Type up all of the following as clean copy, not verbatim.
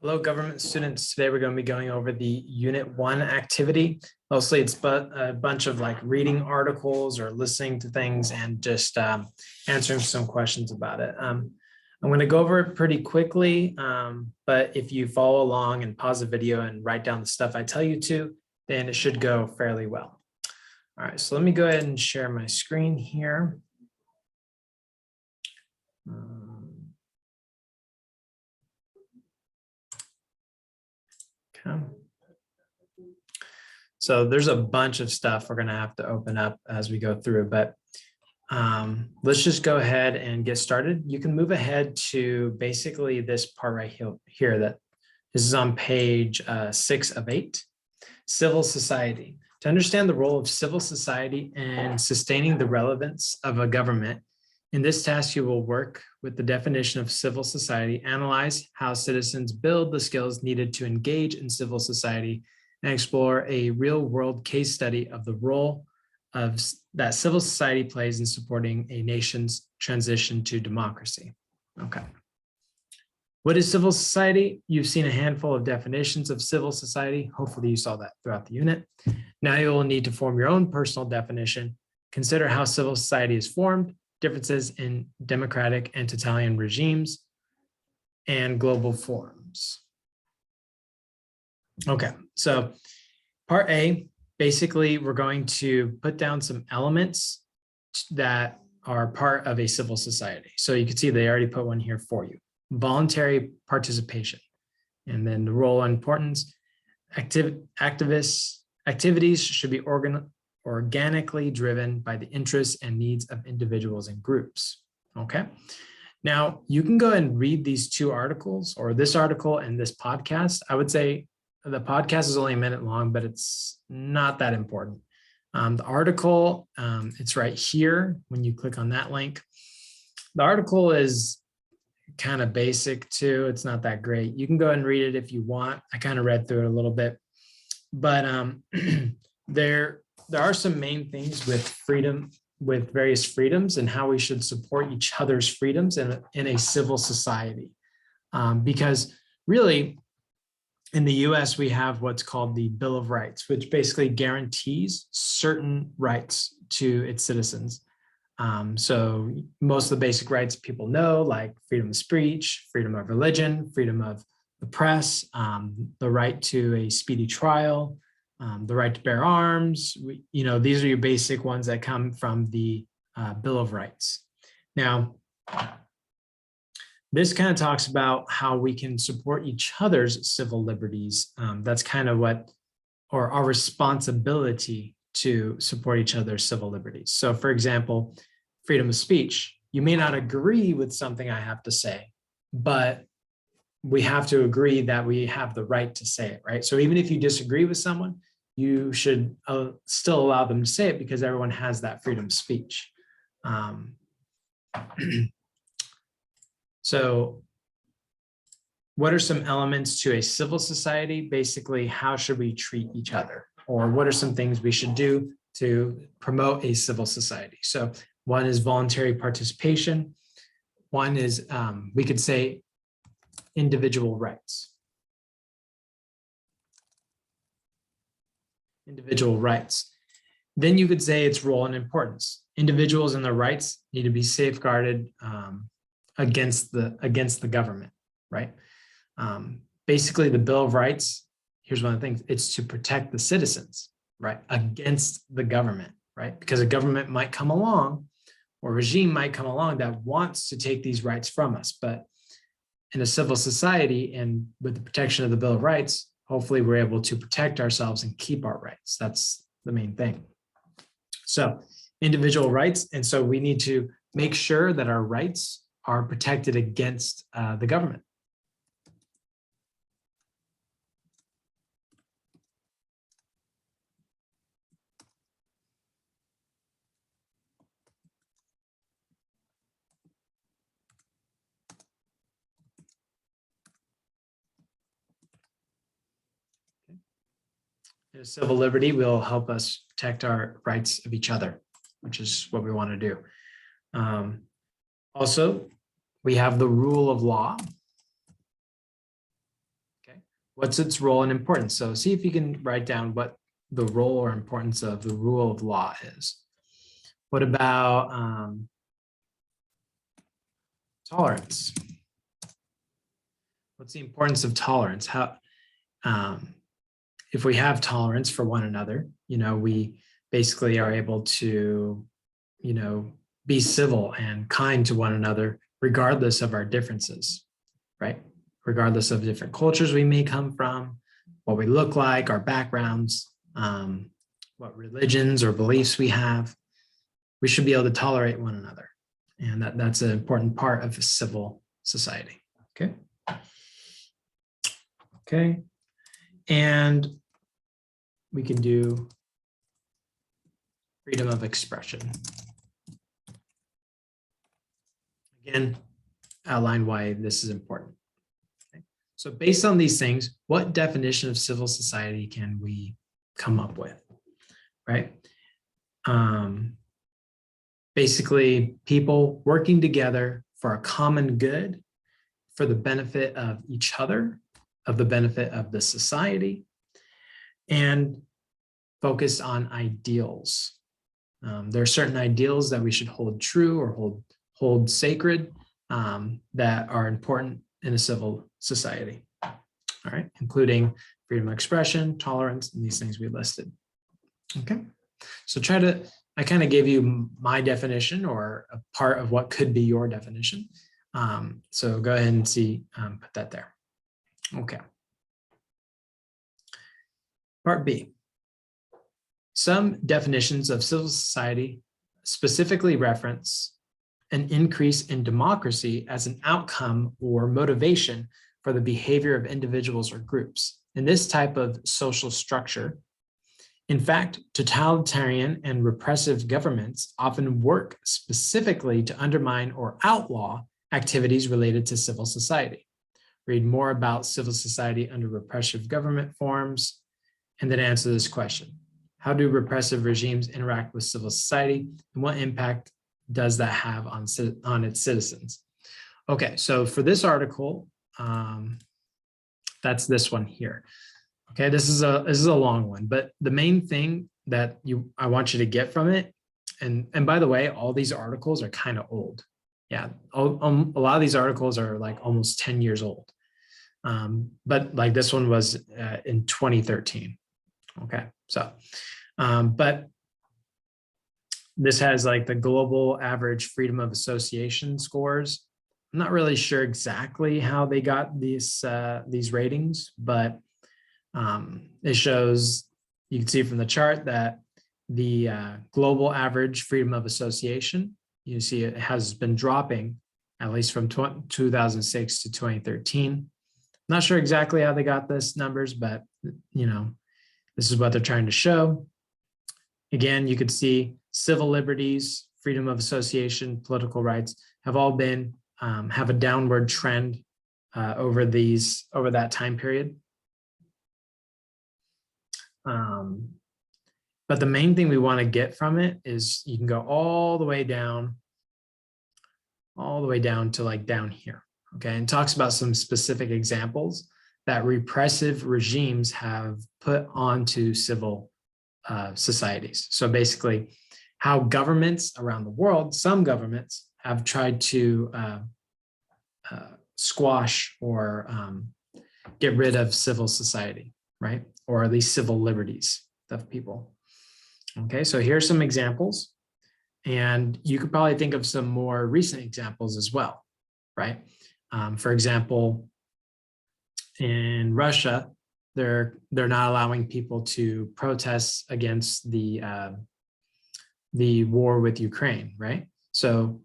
Hello, government students. Today we're going to be going over the Unit 1 activity. Mostly it's a bunch of like reading articles or listening to things and just answering some questions about it. I'm going to go over it pretty quickly, but if you follow along and pause the video and write down the stuff I tell you to, then it should go fairly well. All right, so let me go ahead and share my screen here. Okay. So there's a bunch of stuff we're going to have to open up as we go through, but let's just go ahead and get started. You can move ahead to basically this part right here that this is on page 6 of 8, civil society. To understand the role of civil society in sustaining the relevance of a government, in this task, you will work with the definition of civil society, analyze how citizens build the skills needed to engage in civil society, and explore a real-world case study of the role that civil society plays in supporting a nation's transition to democracy. Okay. What is civil society? You've seen a handful of definitions of civil society. Hopefully you saw that throughout the unit. Now you will need to form your own personal definition. Consider how civil society is formed, differences in democratic and totalitarian regimes, and global forms. Okay, so part A, basically we're going to put down some elements that are part of a civil society. So you can see they already put one here for you. Voluntary participation, and then the role and importance. Activities should be organically driven by the interests and needs of individuals and groups. Okay. Now you can go and read these two articles, or this article and this podcast. I would say the podcast is only a minute long, but it's not that important. The article, it's right here when you click on that link. The article is kind of basic too. It's not that great. You can go and read it if you want. I kind of read through it a little bit, but there are some main things with freedom, with various freedoms, and how we should support each other's freedoms in a civil society. Because really, in the US, we have what's called the Bill of Rights, which basically guarantees certain rights to its citizens. So most of the basic rights people know, like freedom of speech, freedom of religion, freedom of the press, the right to a speedy trial, the right to bear arms. These are your basic ones that come from the Bill of Rights. Now, this kind of talks about how we can support each other's civil liberties. That's kind of our responsibility to support each other's civil liberties. So for example, freedom of speech. You may not agree with something I have to say, but we have to agree that we have the right to say it, right? So even if you disagree with someone, you should still allow them to say it, because everyone has that freedom of speech. So what are some elements to a civil society? Basically, how should we treat each other? Or what are some things we should do to promote a civil society? So one is voluntary participation. One is, we could say, individual rights. Individual rights. Then you could say its role and importance. Individuals and their rights need to be safeguarded against the government, right? Basically, the Bill of Rights, here's one of the things, it's to protect the citizens, right, against the government, right? Because a government might come along, or a regime might come along that wants to take these rights from us. But in a civil society and with the protection of the Bill of Rights, hopefully we're able to protect ourselves and keep our rights. That's the main thing. So individual rights. And so we need to make sure that our rights are protected against the government. Civil liberty will help us protect our rights of each other, which is what we want to do. Also, we have the rule of law. What's its role and importance? So see if you can write down what the role or importance of the rule of law is. What about tolerance? What's the importance of tolerance? How, if we have tolerance for one another, we basically are able to, be civil and kind to one another, regardless of our differences, right? Regardless of different cultures we may come from, what we look like, our backgrounds, what religions or beliefs we have, we should be able to tolerate one another. And that's an important part of a civil society, okay? Okay, and we can do freedom of expression. Again, outline why this is important. Okay. So based on these things, what definition of civil society can we come up with, right? Basically, people working together for a common good, for the benefit of each other, of the benefit of the society, and focused on ideals. There are certain ideals that we should hold true or hold sacred that are important in a civil society. All right, including freedom of expression, tolerance, and these things we listed. Okay, so I kind of gave you my definition or a part of what could be your definition. So go ahead and put that there. Okay. Part B. Some definitions of civil society specifically reference an increase in democracy as an outcome or motivation for the behavior of individuals or groups. In this type of social structure, in fact, totalitarian and repressive governments often work specifically to undermine or outlaw activities related to civil society. Read more about civil society under repressive government forms, and then answer this question. How do repressive regimes interact with civil society, and what impact does that have on its citizens? Okay, so for this article, that's this one here. Okay, this is a long one, but the main thing that I want you to get from it, and by the way, all these articles are kind of old. Yeah, a lot of these articles are like almost 10 years old. But like this one was in 2013. Okay, so, but this has like the global average freedom of association scores. I'm not really sure exactly how they got these ratings, but it shows, you can see from the chart that the global average freedom of association, you see it has been dropping at least from 2006 to 2013. Not sure exactly how they got this numbers, but this is what they're trying to show. Again, you could see civil liberties, freedom of association, political rights have all been, have a downward trend over that time period. But the main thing we want to get from it is you can go all the way down to like down here. Okay, and talks about some specific examples that repressive regimes have put onto civil societies. So basically, how governments around the world, some governments have tried to squash or get rid of civil society, right? Or at least civil liberties of people. Okay, so here's some examples. And you could probably think of some more recent examples as well, right? For example, in Russia, they're not allowing people to protest against the war with Ukraine, right? So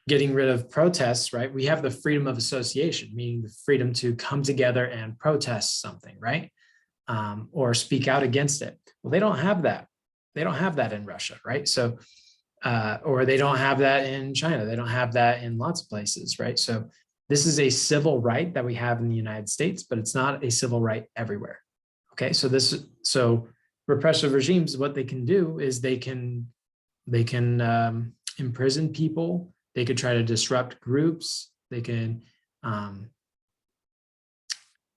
getting rid of protests, right? We have the freedom of association, meaning the freedom to come together and protest something, right? Or speak out against it. Well, they don't have that. They don't have that in Russia, right? So, or they don't have that in China. They don't have that in lots of places, right? So this is a civil right that we have in the United States, but it's not a civil right everywhere. Okay, so repressive regimes, what they can do is they can imprison people. They could try to disrupt groups. They can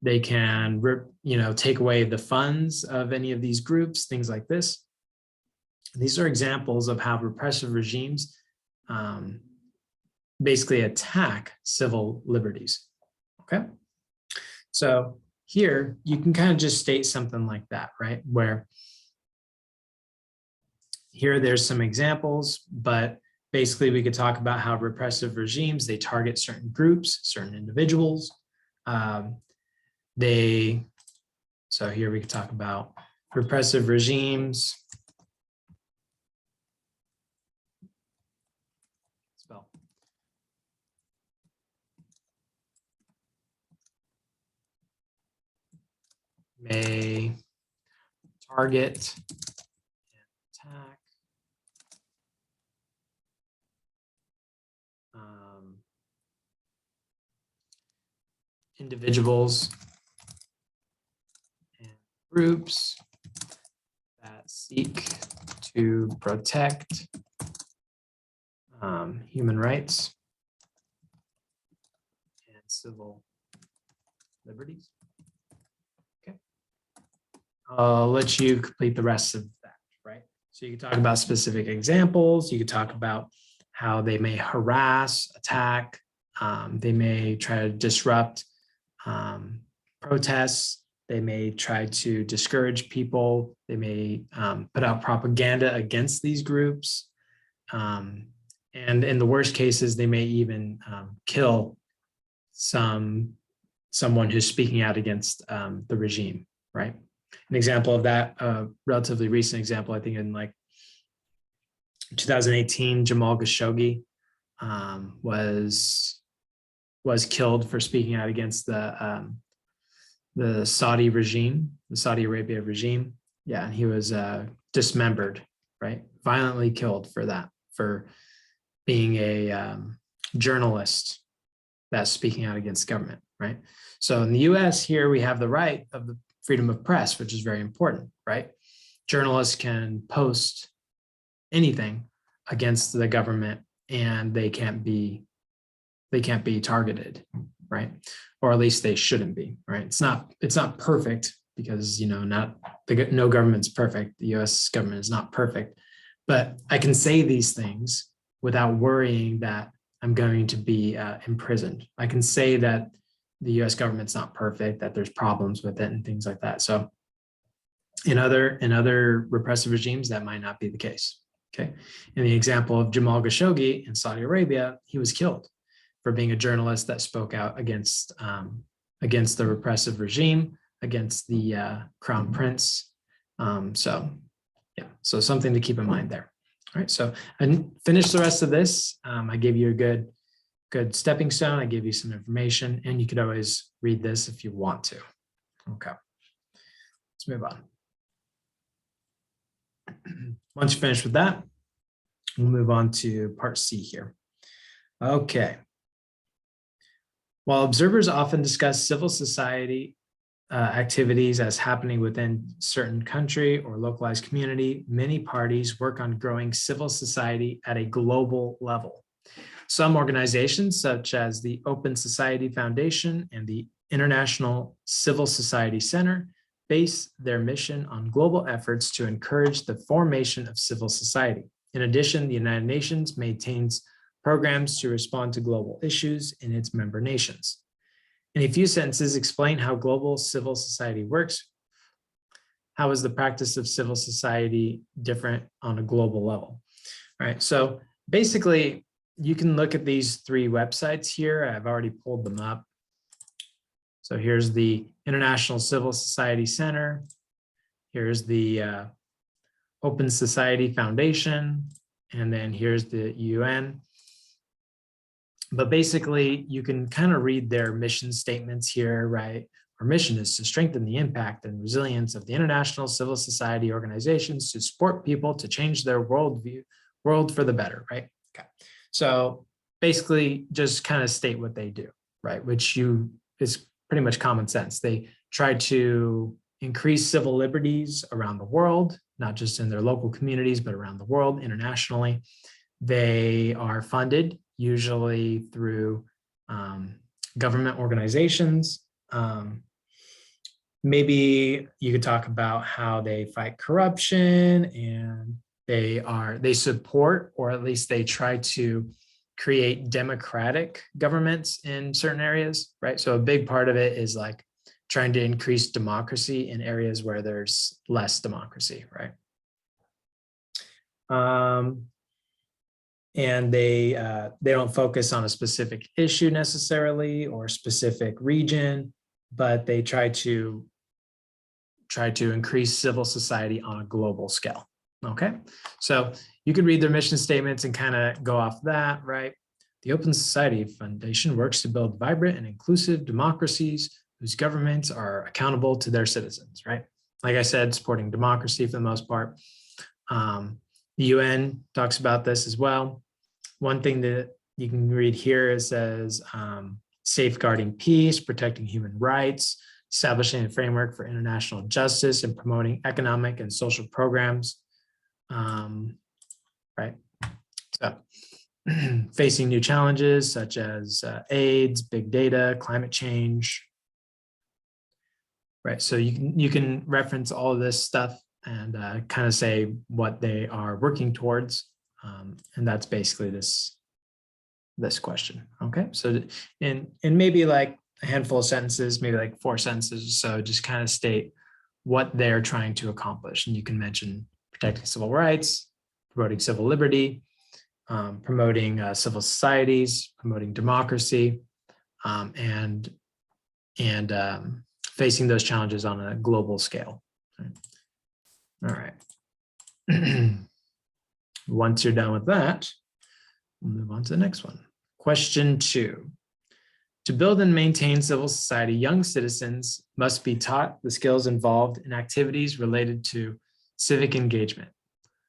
They can, take away the funds of any of these groups, things like this. These are examples of how repressive regimes basically attack civil liberties. Okay. So here you can kind of just state something like that, right? Where here there's some examples, but basically we could talk about how repressive regimes, they target certain groups, certain individuals. So here we could talk about repressive regimes. Spell. May target and attack individuals and groups that seek to protect human rights and civil liberties. Okay. I'll let you complete the rest of that, right? So you can talk about specific examples. You could talk about how they may harass, attack. They may try to disrupt protests. They may try to discourage people. They may put out propaganda against these groups. And in the worst cases, they may even kill someone who's speaking out against the regime, right? An example of that, relatively recent example, I think in like 2018, Jamal Khashoggi was killed for speaking out against the Saudi regime, the Saudi Arabia regime. Yeah, and he was dismembered, right? Violently killed for that, for being a journalist that's speaking out against government, right? So in the US here, we have the right of the freedom of press, which is very important, right? Journalists can post anything against the government and they can't be targeted, right? Or at least they shouldn't be, right? It's not perfect because, no government's perfect. The US government is not perfect, but I can say these things without worrying that I'm going to be imprisoned. I can say that the US government's not perfect, that there's problems with it and things like that. So in other repressive regimes, that might not be the case, okay? In the example of Jamal Khashoggi in Saudi Arabia, he was killed for being a journalist that spoke out against the repressive regime, against the crown prince. So something to keep in mind there. All right, so I finished the rest of this. I gave you a good stepping stone. I gave you some information, and you could always read this if you want to. Okay, let's move on. Once you're finished with that, we'll move on to part C here. Okay. While observers often discuss civil society activities as happening within certain country or localized community, many parties work on growing civil society at a global level. Some organizations, such as the Open Society Foundation and the International Civil Society Center, base their mission on global efforts to encourage the formation of civil society. In addition, the United Nations maintains programs to respond to global issues in its member nations. In a few sentences, explain how global civil society works. How is the practice of civil society different on a global level? All right, so basically, you can look at these three websites here. I've already pulled them up. So here's the International Civil Society Center. Here's the Open Society Foundation, and then here's the UN. But basically, you can kind of read their mission statements here, right? Our mission is to strengthen the impact and resilience of the international civil society organizations to support people to change their world for the better, right? Okay. So basically, just kind of state what they do, right? Which is pretty much common sense. They try to increase civil liberties around the world, not just in their local communities, but around the world, internationally. They are funded usually through government organizations. maybe you could talk about how they fight corruption, and they support, or at least they try to create democratic governments in certain areas, right? So a big part of it is like trying to increase democracy in areas where there's less democracy, right? And they don't focus on a specific issue necessarily or specific region, but they try to increase civil society on a global scale. Okay, so you could read their mission statements and kind of go off that, right? The Open Society Foundation works to build vibrant and inclusive democracies whose governments are accountable to their citizens, right? Like I said, supporting democracy for the most part. The UN talks about this as well. One thing that you can read here, it says safeguarding peace, protecting human rights, establishing a framework for international justice, and promoting economic and social programs. Right. So facing new challenges such as AIDS, big data, climate change. Right. So you can reference all of this stuff and kind of say what they are working towards. And that's basically this question. Okay. So in maybe like a handful of sentences, maybe like 4 sentences or so, just kind of state what they're trying to accomplish. And you can mention protecting civil rights, promoting civil liberty, promoting civil societies, promoting democracy, and facing those challenges on a global scale. All right. Once you're done with that, we'll move on to the next one. Question 2. To build and maintain civil society, young citizens must be taught the skills involved in activities related to civic engagement.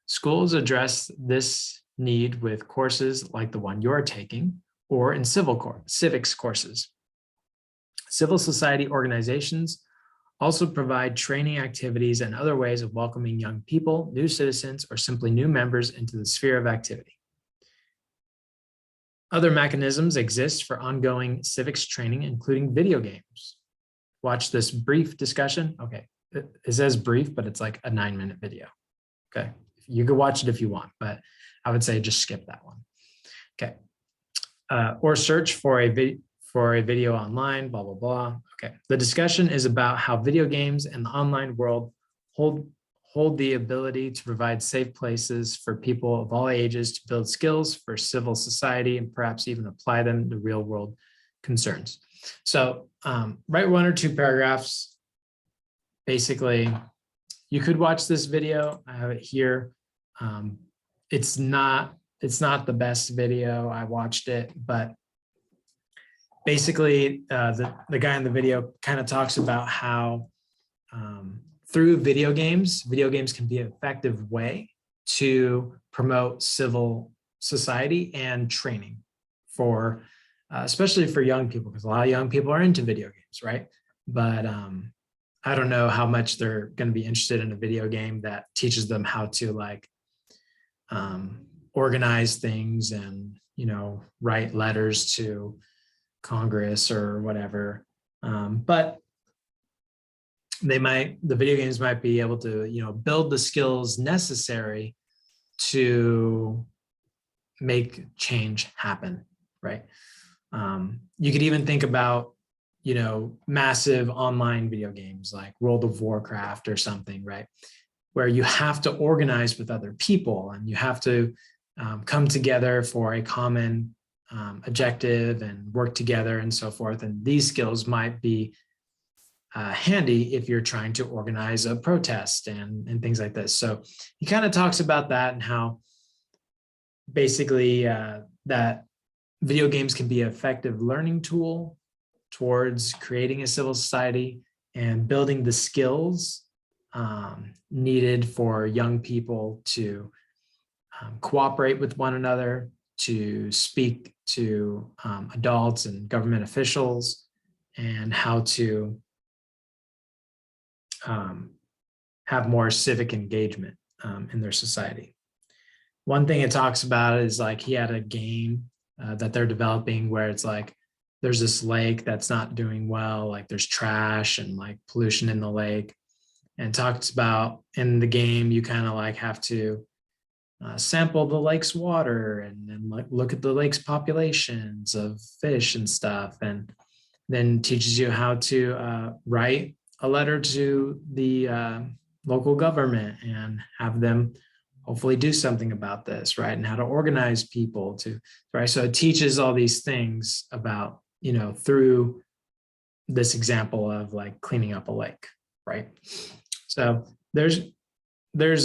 Schools address this need with courses like the one you're taking, or in civics courses. Civil society organizations also provide training activities and other ways of welcoming young people, new citizens, or simply new members into the sphere of activity. Other mechanisms exist for ongoing civics training, including video games. Watch this brief discussion. Okay, it says brief, but it's like a 9-minute video. Okay, you can watch it if you want, but I would say just skip that one. Okay, or search for a video online, blah, blah, blah. Okay, the discussion is about how video games and the online world hold the ability to provide safe places for people of all ages to build skills for civil society and perhaps even apply them to real world concerns. So write 1 or 2 paragraphs. Basically, you could watch this video. I have it here. It's not the best video. I watched it, but basically the guy in the video kind of talks about how through video games can be an effective way to promote civil society and training for, especially for young people, because a lot of young people are into video games, right? But I don't know how much they're going to be interested in a video game that teaches them how to like organize things and, you know, write letters to Congress or whatever. But the video games might be able to, you know, build the skills necessary to make change happen, right? You could even think about, you know, massive online video games like World of Warcraft or something, right? Where you have to organize with other people and you have to come together for a common objective and work together and so forth. And these skills might be handy if you're trying to organize a protest and things like this. So he kind of talks about that and how basically that video games can be an effective learning tool towards creating a civil society and building the skills needed for young people to cooperate with one another, to speak to adults and government officials, and how to have more civic engagement in their society. One thing it talks about is like he had a game that they're developing where it's like there's this lake that's not doing well, like there's trash and like pollution in the lake. And talks about in the game, you kind of like have to sample the lake's water and then like look at the lake's populations of fish and stuff, and then teaches you how to write a letter to the local government and have them hopefully do something about this, right? And how to organize people to, right? So it teaches all these things about, you know, through this example of like cleaning up a lake, right? So there's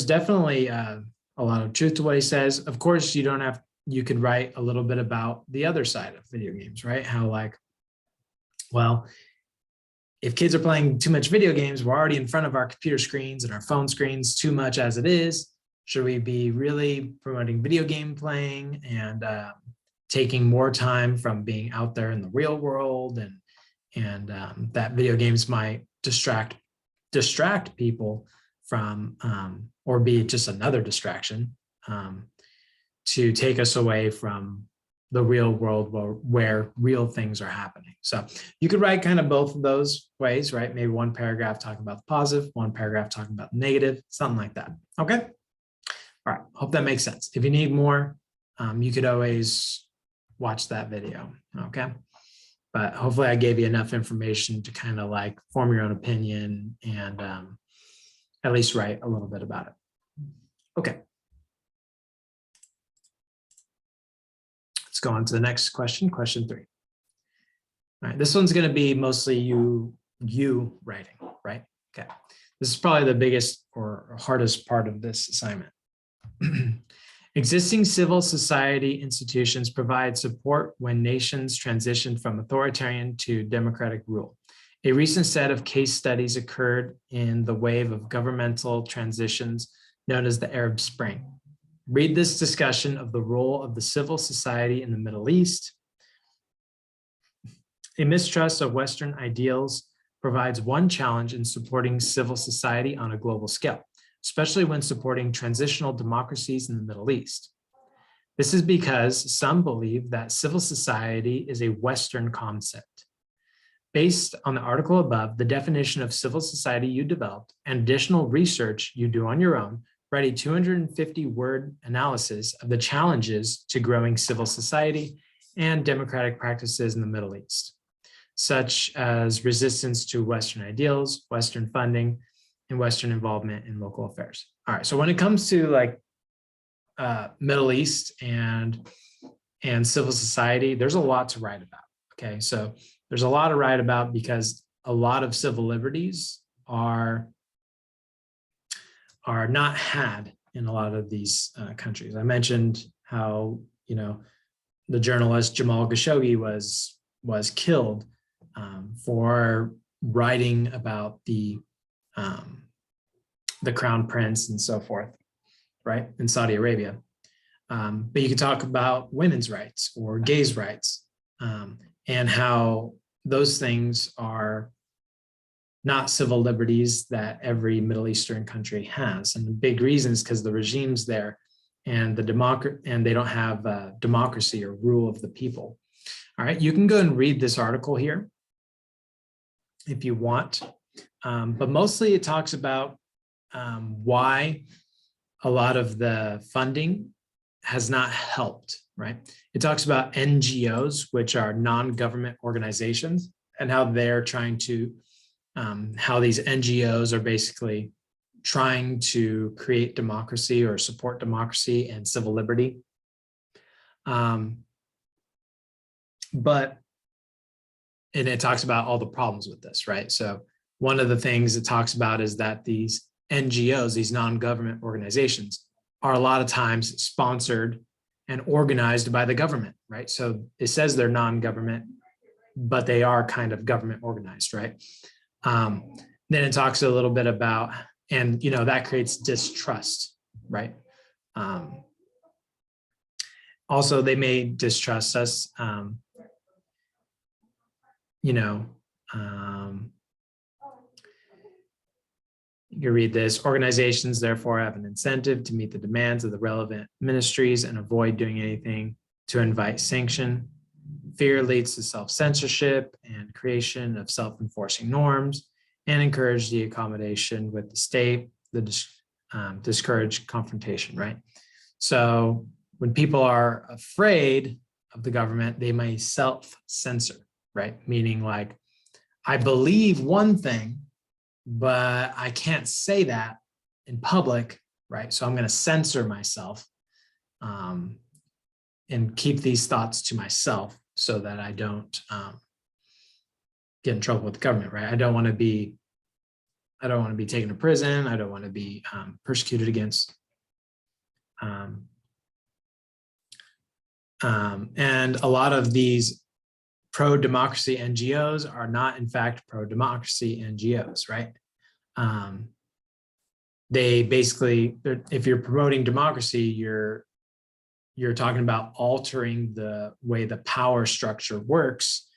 definitely a lot of truth to what he says. Of course, you could write a little bit about the other side of video games, right? How like, well, if kids are playing too much video games, we're already in front of our computer screens and our phone screens too much as it is. Should we be really promoting video game playing and taking more time from being out there in the real world, and that video games might distract people from, or be just another distraction to take us away from the real world where real things are happening. So you could write kind of both of those ways, right? Maybe one paragraph talking about the positive, one paragraph talking about the negative, something like that. Okay. All right. Hope that makes sense. If you need more, you could always watch that video. Okay. But hopefully I gave you enough information to kind of like form your own opinion and at least write a little bit about it. Okay. Let's go on to the next question, question 3. All right, this one's going to be mostly you writing, right? Okay. This is probably the biggest or hardest part of this assignment. Existing civil society institutions provide support when nations transition from authoritarian to democratic rule. A recent set of case studies occurred in the wave of governmental transitions known as the Arab Spring. Read this discussion of the role of the civil society in the Middle East. A mistrust of Western ideals provides one challenge in supporting civil society on a global scale, especially when supporting transitional democracies in the Middle East. This is because some believe that civil society is a Western concept. Based on the article above, the definition of civil society you developed and additional research you do on your own, write a 250-word analysis of the challenges to growing civil society and democratic practices in the Middle East, such as resistance to Western ideals, Western funding, and Western involvement in local affairs. All right, so when it comes to like Middle East and civil society, there's a lot to write about, okay? So there's a lot to write about because a lot of civil liberties are not had in a lot of these countries. I mentioned how, you know, the journalist Jamal Khashoggi was killed for writing about the Crown Prince and so forth, right, in Saudi Arabia. But you can talk about women's rights or gays' rights and how those things are not civil liberties that every Middle Eastern country has. And the big reason is because the regime's there and they don't have democracy or rule of the people. All right, you can go and read this article here if you want. But mostly it talks about why a lot of the funding has not helped, right? It talks about NGOs, which are non-government organizations, and how they're trying to, how these NGOs are basically trying to create democracy or support democracy and civil liberty. And it talks about all the problems with this, right? So one of the things it talks about is that these NGOs, these non-government organizations, are a lot of times sponsored and organized by the government, right? So it says they're non-government, but they are kind of government organized, right? Then it talks a little bit about, and you know, that creates distrust, right? Also, they may distrust us, you know, you can read this. Organizations therefore have an incentive to meet the demands of the relevant ministries and avoid doing anything to invite sanction. Fear leads to self-censorship and creation of self-enforcing norms, and encourage the accommodation with the state, discourage confrontation, right? So when people are afraid of the government, they may self-censor, right? Meaning like, I believe one thing, but I can't say that in public, right? So I'm going to censor myself and keep these thoughts to myself so that I don't get in trouble with the government, right? I don't want to be taken to prison. I don't want to be persecuted against. And a lot of these pro-democracy NGOs are not, in fact, pro-democracy NGOs, right? They basically, if you're promoting democracy, you're talking about altering the way the power structure works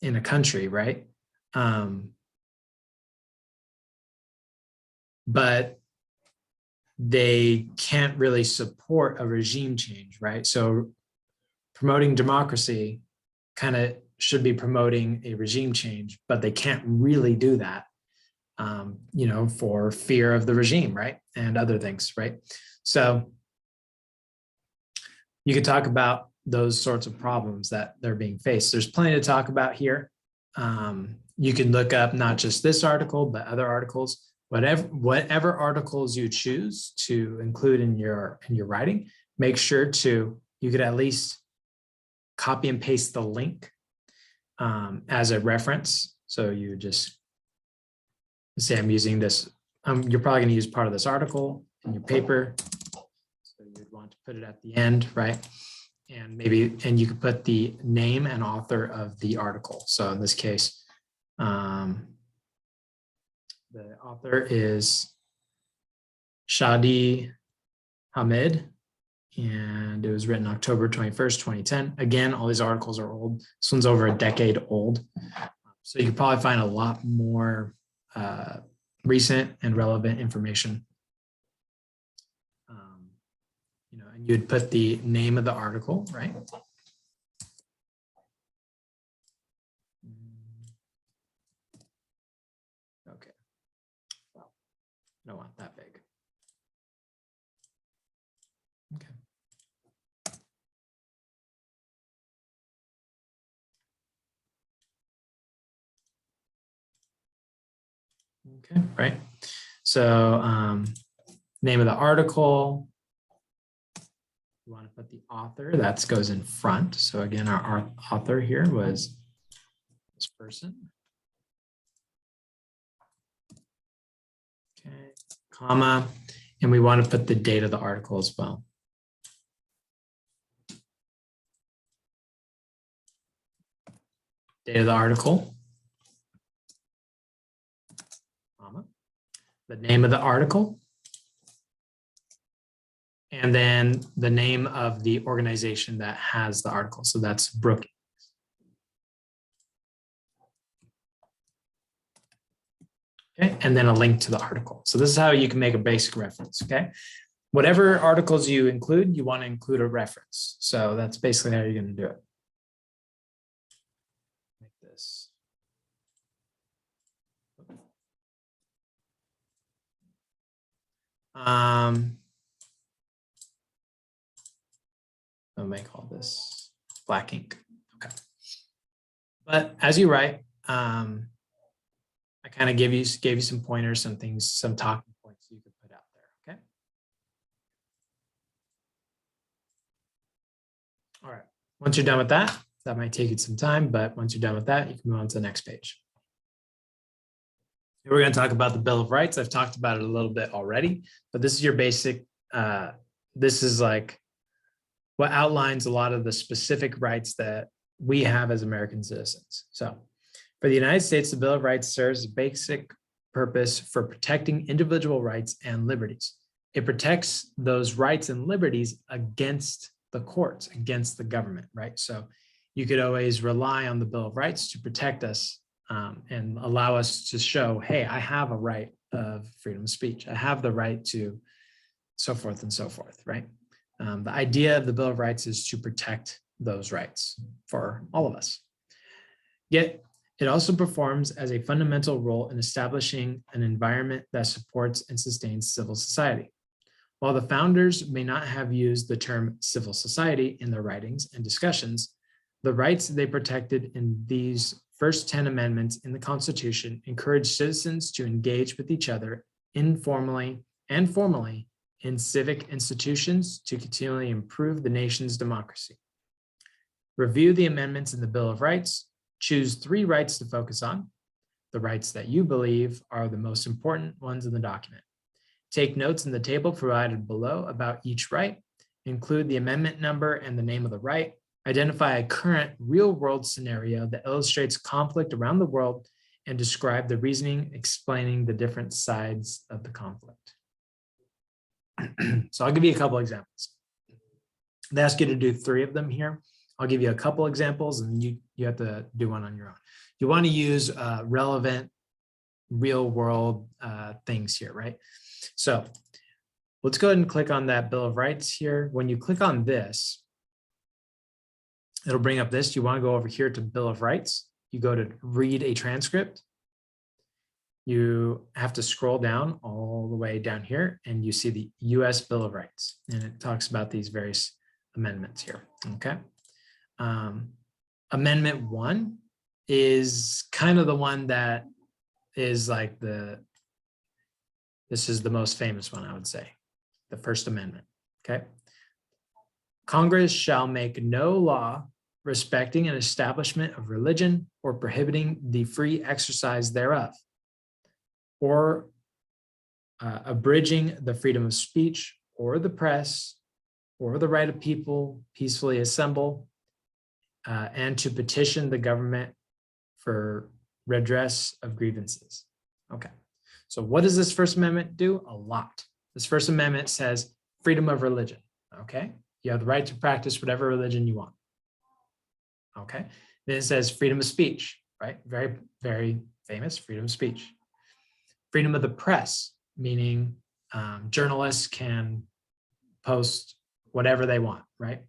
in a country, right? But they can't really support a regime change, right? So promoting democracy kind of should be promoting a regime change, but they can't really do that, for fear of the regime, right? And other things, right? So you could talk about those sorts of problems that they're being faced. There's plenty to talk about here. You can look up not just this article, but other articles. Whatever articles you choose to include in your writing, make sure you could at least copy and paste the link as a reference. So you just say, I'm using this. You're probably going to use part of this article in your paper. So you'd want to put it at the end, right? And you could put the name and author of the article. So in this case, the author is Shadi Hamid, and it was written October 21st, 2010. Again, all these articles are old. This one's over a decade old. So you can probably find a lot more recent and relevant information. And you'd put the name of the article, right? Okay. Well, I don't want that big. Okay. Okay, right. So name of the article. You want to put the author, that goes in front. So again, our author here was this person. Okay, comma, and we want to put the date of the article as well. Date of the article, comma, the name of the article, and then the name of the organization that has the article. So that's Brookings. Okay, and then a link to the article. So this is how you can make a basic reference, okay? Whatever articles you include, you want to include a reference. So that's basically how you're going to do it. Like this. I'll make all this black ink. Okay. But as you write, I kind of gave you some pointers, some things, some talking points you could put out there. Okay. All right. Once you're done with that, that might take you some time, but once you're done with that, you can move on to the next page. We're going to talk about the Bill of Rights. I've talked about it a little bit already, but this is your basic, this is like what outlines a lot of the specific rights that we have as American citizens. So for the United States, the Bill of Rights serves a basic purpose for protecting individual rights and liberties. It protects those rights and liberties against the courts, against the government, right? So you could always rely on the Bill of Rights to protect us and allow us to show, hey, I have a right of freedom of speech. I have the right to so forth and so forth, right? The idea of the Bill of Rights is to protect those rights for all of us. Yet, it also performs as a fundamental role in establishing an environment that supports and sustains civil society. While the founders may not have used the term civil society in their writings and discussions, the rights they protected in these first 10 amendments in the Constitution encourage citizens to engage with each other informally and formally in civic institutions to continually improve the nation's democracy. Review the amendments in the Bill of Rights. Choose 3 rights to focus on, the rights that you believe are the most important ones in the document. Take notes in the table provided below about each right, include the amendment number and the name of the right, identify a current real-world scenario that illustrates conflict around the world, and describe the reasoning explaining the different sides of the conflict. So I'll give you a couple examples. They ask you to do 3 of them here. I'll give you a couple examples and you have to do one on your own. You want to use relevant real world things here, right? So let's go ahead and click on that Bill of Rights here. When you click on this, it'll bring up this. You want to go over here to Bill of Rights. You go to read a transcript. You have to scroll down all the way down here and you see the US Bill of Rights. And it talks about these various amendments here, okay? Amendment 1 is kind of the one that is like this is the most famous one, I would say, the First Amendment, okay? Congress shall make no law respecting an establishment of religion or prohibiting the free exercise thereof, or abridging the freedom of speech or the press or the right of people peacefully assemble and to petition the government for redress of grievances. Okay, so what does this First Amendment do? A lot. This First Amendment says freedom of religion, okay? You have the right to practice whatever religion you want, okay? Then it says freedom of speech, right? Very, very famous, freedom of speech. Freedom of the press, meaning journalists can post whatever they want, right?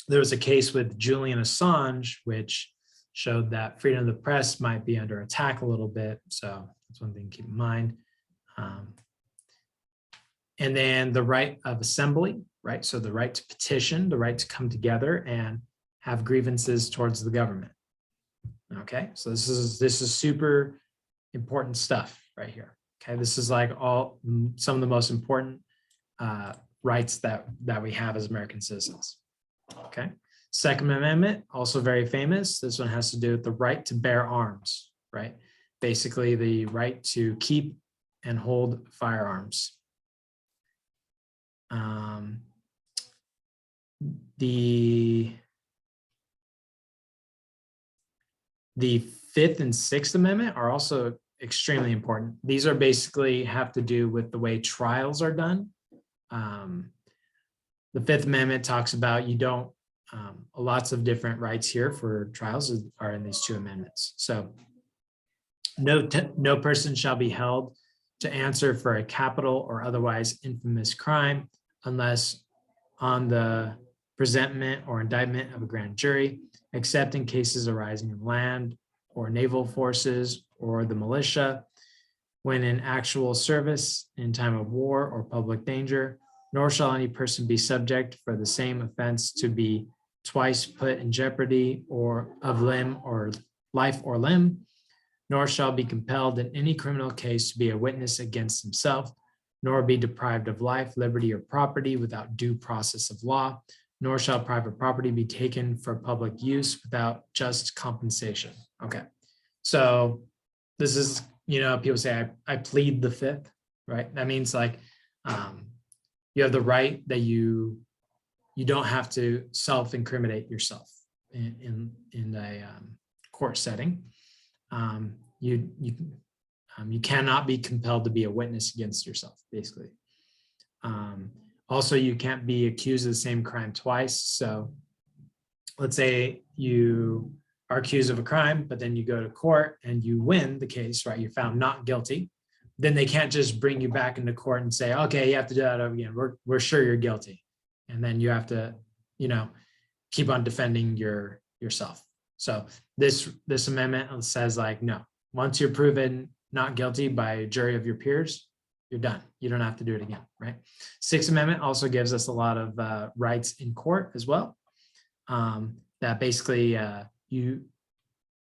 There was a case with Julian Assange, which showed that freedom of the press might be under attack a little bit. So that's one thing to keep in mind. And then the right of assembly, right? So the right to petition, the right to come together and have grievances towards the government. Okay, so this is super important stuff right here. Okay, this is like some of the most important rights that we have as American citizens. Okay, Second Amendment, also very famous. This one has to do with the right to bear arms, right? Basically the right to keep and hold firearms. The Fifth and Sixth Amendment are also extremely important. These are basically have to do with the way trials are done. The Fifth Amendment talks about you don't, lots of different rights here for trials are in these 2 amendments. So no person shall be held to answer for a capital or otherwise infamous crime unless on the presentment or indictment of a grand jury, except in cases arising in land or naval forces or the militia, when in actual service in time of war or public danger, nor shall any person be subject for the same offense to be twice put in jeopardy or of limb or life or limb, nor shall be compelled in any criminal case to be a witness against himself, nor be deprived of life, liberty, or property without due process of law, nor shall private property be taken for public use without just compensation. Okay, so this is, people say, I plead the Fifth, right? That means like you have the right that you don't have to self-incriminate yourself in a court setting. You cannot be compelled to be a witness against yourself, basically. Also, you can't be accused of the same crime twice. So let's say you are accused of a crime, but then you go to court and you win the case, right? You're found not guilty. Then they can't just bring you back into court and say, okay, you have to do that over again. We're sure you're guilty. And then you have to keep on defending yourself. So this amendment says like, no, once you're proven not guilty by a jury of your peers, you're done. You don't have to do it again, right? Sixth Amendment also gives us a lot of rights in court as well. That basically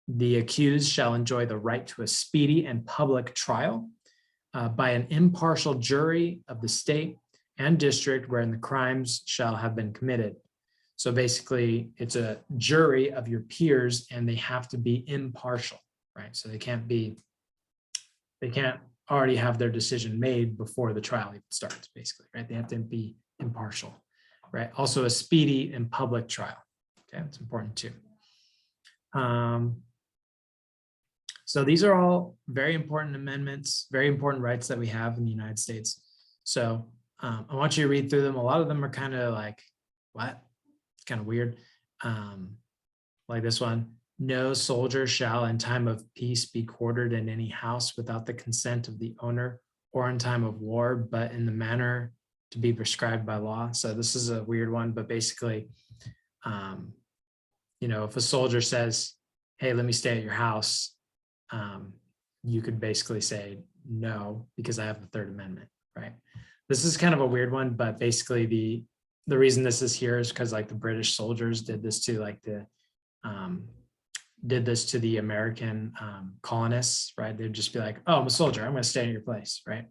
the accused shall enjoy the right to a speedy and public trial by an impartial jury of the state and district wherein the crimes shall have been committed. So basically, it's a jury of your peers, and they have to be impartial, right? So they can't already have their decision made before the trial even starts, basically, right? They have to be impartial, right? Also, a speedy and public trial. Okay, it's important too. So these are all very important amendments, very important rights that we have in the United States. So I want you to read through them. A lot of them are kind of like, what? It's kind of weird. Like this one, no soldier shall in time of peace be quartered in any house without the consent of the owner or in time of war, but in the manner to be prescribed by law. So this is a weird one, but basically, if a soldier says, hey, let me stay at your house, you could basically say no, because I have the Third Amendment, right? This is kind of a weird one, but basically the reason this is here is because like the British soldiers did this to like the American colonists, right? They'd just be like, oh, I'm a soldier, I'm going to stay at your place, right?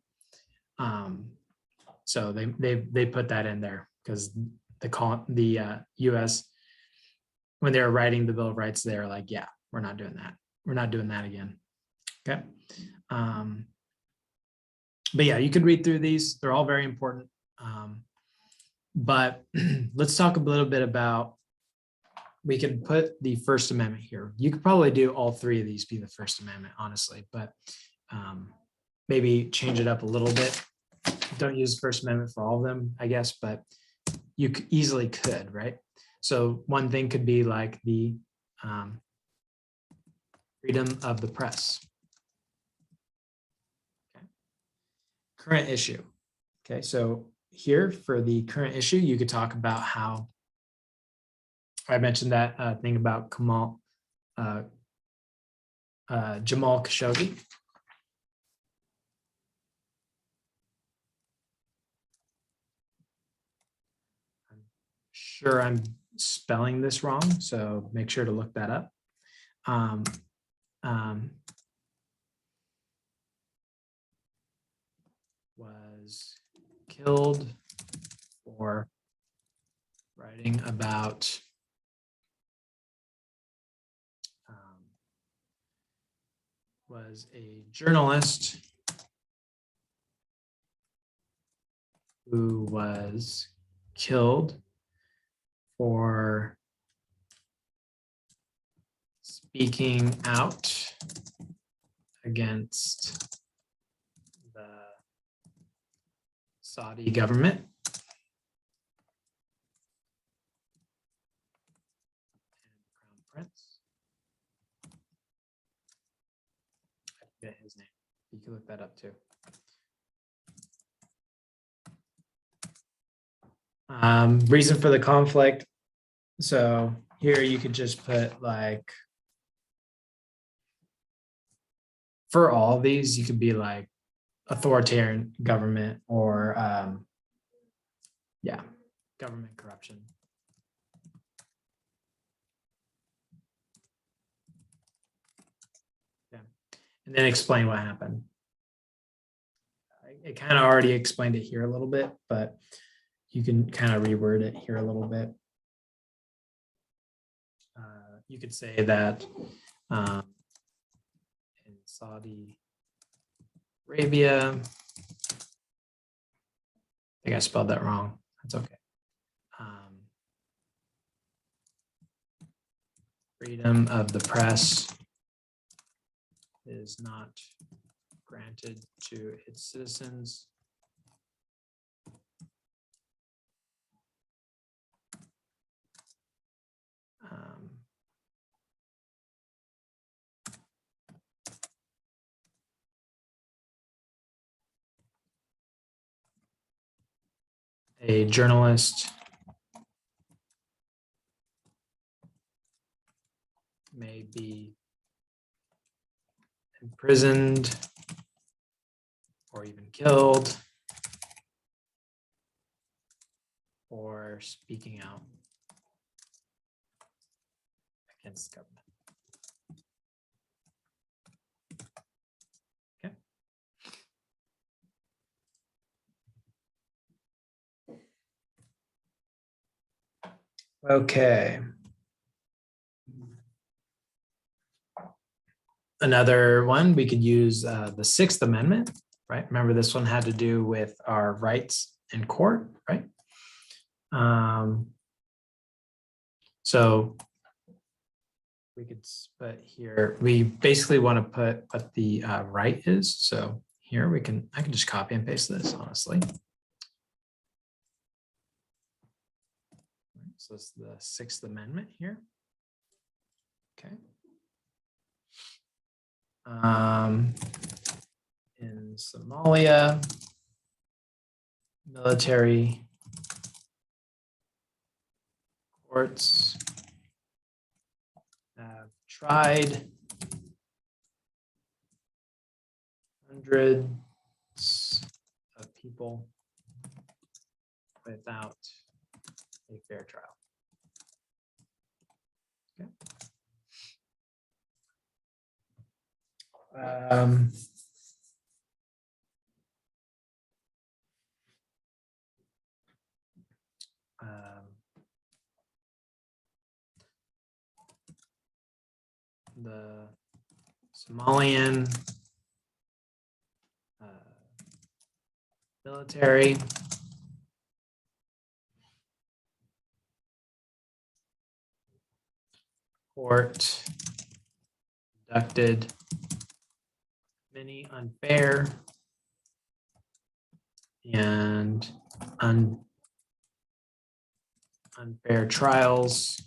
So they put that in there because the U.S. when they were writing the Bill of Rights, they're like, yeah, we're not doing that. We're not doing that again. Okay. But yeah, you could read through these. They're all very important. But let's talk a little bit about, we could put the First Amendment here. You could probably do all three of these be the First Amendment, honestly, but maybe change it up a little bit. Don't use the First Amendment for all of them, I guess, but you easily could, right? So one thing could be like the freedom of the press. Okay. Current issue. Okay, so here for the current issue, you could talk about how I mentioned that thing about Jamal Khashoggi. I'm sure I'm spelling this wrong, so make sure to look that up. Was killed for writing about was a journalist who was killed for speaking out against the Saudi government and Crown Prince. I forget his name. You can look that up too. Reason for the conflict. So here you could just put like, for all of these, you could be like authoritarian government or government corruption. Yeah, and then explain what happened. I kind of already explained it here a little bit, but you can kind of reword it here a little bit. You could say that in Saudi Arabia, I think I spelled that wrong. That's okay. Freedom of the press is not granted to its citizens. A journalist may be imprisoned or even killed for speaking out against the government. Okay. Another one, we could use the Sixth Amendment, right? Remember, this one had to do with our rights in court, right? So we could put here, we basically want to put what the right is. So here I can just copy and paste this, honestly. So it's the Sixth Amendment here. Okay. In Somalia, military courts have tried hundreds of people without a fair trial. Okay. The Somalian military court conducted many unfair and unfair trials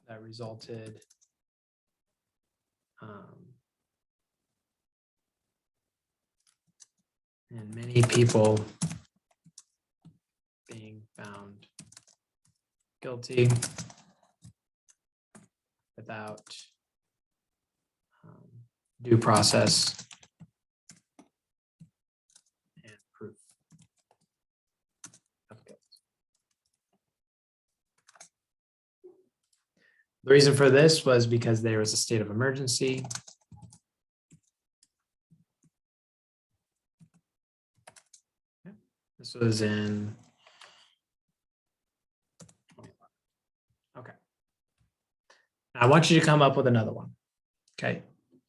that resulted in many people being found guilty without due process and proof of guilt. The reason for this was because there was a state of emergency. This was in 2011. Okay. Now I want you to come up with another one. Okay.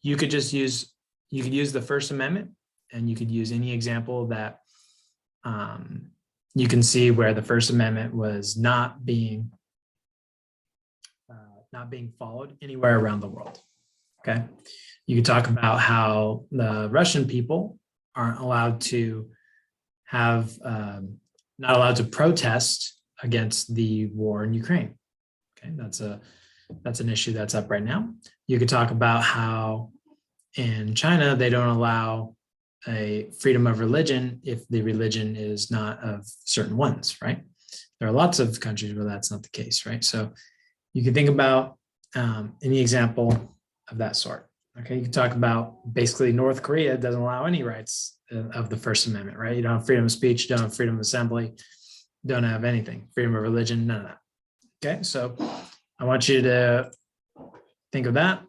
You could use the First Amendment, and you could use any example that you can see where the First Amendment was not being followed anywhere around the world. Okay. You could talk about how the Russian people aren't allowed to have not allowed to protest against the war in Ukraine. Okay, that's an issue that's up right now. You could talk about how in China they don't allow a freedom of religion if the religion is not of certain ones, right? There are lots of countries where that's not the case, right? So you can think about any example of that sort. Okay, you can talk about basically North Korea doesn't allow any rights of the First Amendment, right? You don't have freedom of speech, you don't have freedom of assembly, don't have anything, freedom of religion, none of that. Okay, so I want you to think of that,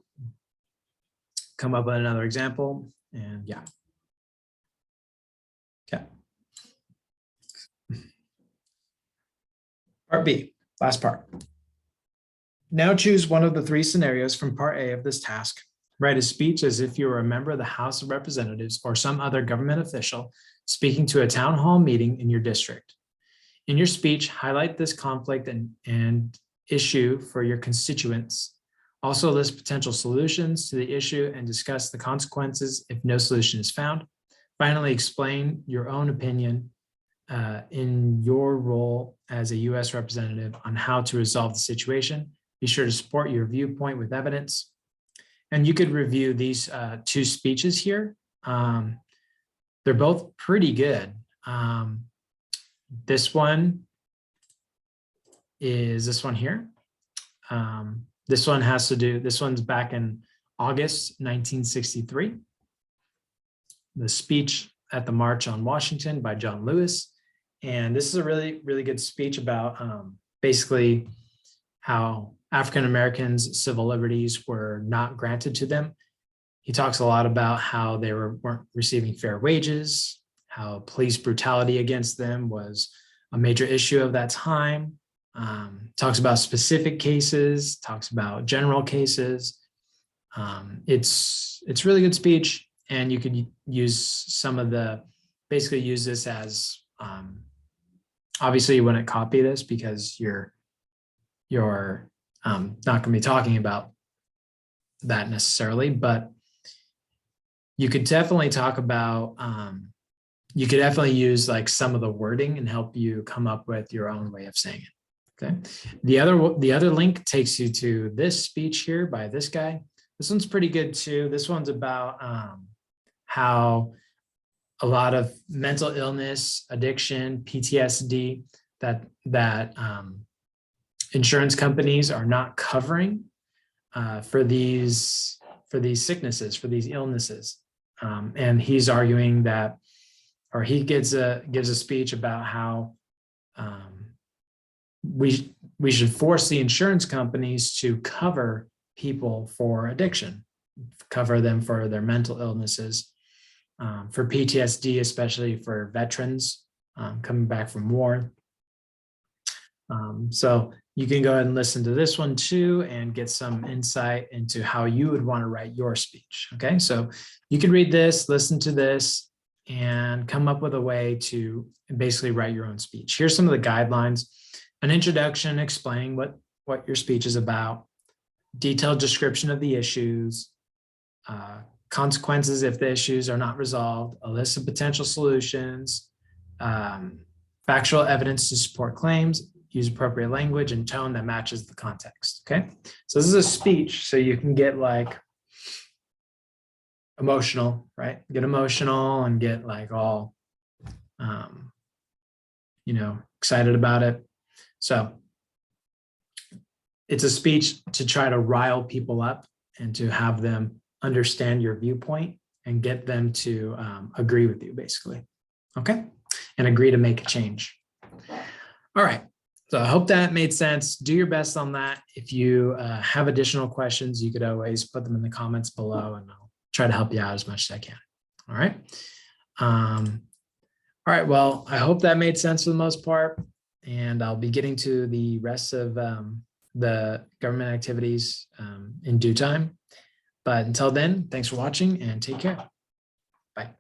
come up with another example, and yeah. Okay. Part B, last part. Now choose one of the three scenarios from part A of this task. Write a speech as if you were a member of the House of Representatives or some other government official speaking to a town hall meeting in your district. In your speech, highlight this conflict and issue for your constituents. Also list potential solutions to the issue and discuss the consequences if no solution is found. Finally, explain your own opinion in your role as a U.S. representative on how to resolve the situation. Be sure to support your viewpoint with evidence. And you could review these two speeches here. They're both pretty good. This one is this one here. This one has to do, this one's back in August 1963. The speech at the March on Washington by John Lewis. And this is a really, really good speech about basically how African Americans' civil liberties were not granted to them. He talks a lot about how they weren't receiving fair wages, how police brutality against them was a major issue of that time. Talks about specific cases, talks about general cases. It's really good speech, and you could use some of the, basically use this as, obviously you wouldn't copy this because you're not going to be talking about that necessarily, but you could definitely talk about, you could definitely use like some of the wording and help you come up with your own way of saying it. Okay. The other link takes you to this speech here by this guy. This one's pretty good too. This one's about how a lot of mental illness, addiction, PTSD that insurance companies are not covering for these sicknesses, for these illnesses. And he's arguing that, or he gives a speech about how we should force the insurance companies to cover people for addiction, cover them for their mental illnesses, for PTSD, especially for veterans coming back from war. So you can go ahead and listen to this one too and get some insight into how you would want to write your speech. Okay, so you can read this, listen to this, and come up with a way to basically write your own speech. Here's some of the guidelines: an introduction explaining what your speech is about, detailed description of the issues, consequences if the issues are not resolved, a list of potential solutions, factual evidence to support claims, use appropriate language and tone that matches the context. Okay, so this is a speech, so you can get like emotional, right? Get emotional and get like all, excited about it. So it's a speech to try to rile people up and to have them understand your viewpoint and get them to agree with you, basically. Okay, and agree to make a change. All right. So I hope that made sense. Do your best on that. If you have additional questions, you could always put them in the comments below and I'll try to help you out as much as I can. All right. All right. Well, I hope that made sense for the most part. And I'll be getting to the rest of the government activities in due time. But until then, thanks for watching and take care. Bye.